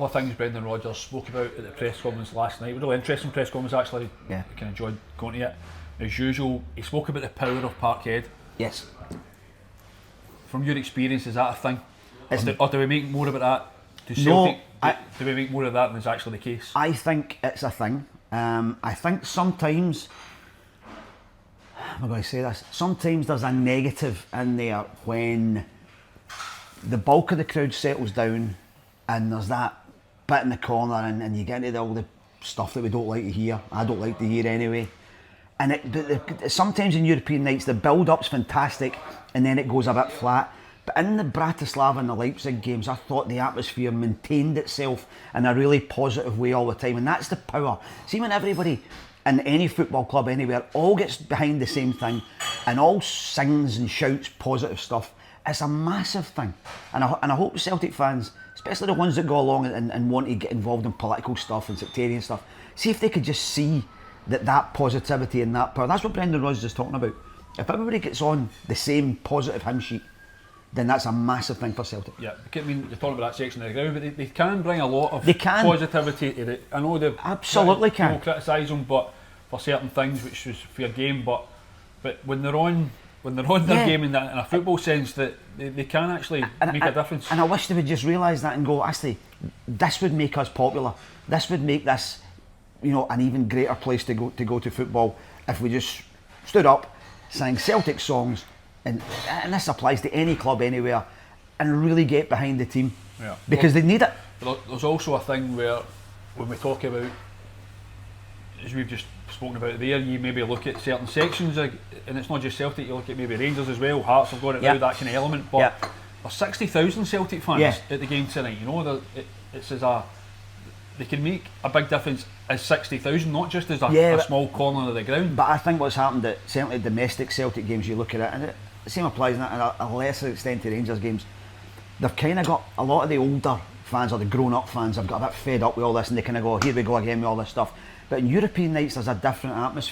of things Brendan Rodgers spoke about at the press conference last night, a really interesting press conference actually, I kind of enjoyed going to it. As usual, he spoke about the power of Parkhead. Yes. From your experience, is that a thing? Or do we make more about that? Do we make more of that than is actually the case? I think it's a thing. I think sometimes, how am I going to say this? Sometimes there's a negative in there when the bulk of the crowd settles down and there's that bit in the corner and you get into all the stuff that we don't like to hear. I don't like to hear anyway. And sometimes in European nights the build-up's fantastic and then it goes a bit flat. But in the Bratislava and the Leipzig games, I thought the atmosphere maintained itself in a really positive way all the time, and that's the power. See, when everybody in any football club anywhere all gets behind the same thing and all sings and shouts positive stuff, it's a massive thing. And I hope Celtic fans, especially the ones that go along and want to get involved in political stuff and sectarian stuff, see if they could just see that positivity and that power. That's what Brendan Rodgers is talking about. If everybody gets on the same positive hymn sheet, then that's a massive thing for Celtic. Yeah, I mean, you're talking about that section of the ground, but they can bring a lot of positivity to it. I know they absolutely can criticise them, but for certain things, which was fair game. But when they're on their game in a football sense, that they can actually make a difference. And I wish they would just realise that and go, actually, this would make us popular. This would make this, an even greater place to go to football if we just stood up, sang Celtic songs. And this applies to any club anywhere, and really get behind the team because they need it. There's also a thing where when we talk about, as we've just spoken about there, you maybe look at certain sections, and it's not just Celtic. You look at maybe Rangers as well. Hearts have got it now, that kind of element. But there's 60,000 Celtic fans at the game tonight. It's as they can make a big difference as 60,000, not just as a small corner of the ground. But I think what's happened at certainly domestic Celtic games, you look at it, and the same applies in a lesser extent to Rangers games. They've kind of got a lot of the older fans or the grown-up fans have got a bit fed up with all this, and they kind of go, here we go again with all this stuff. But in European nights, there's a different atmosphere.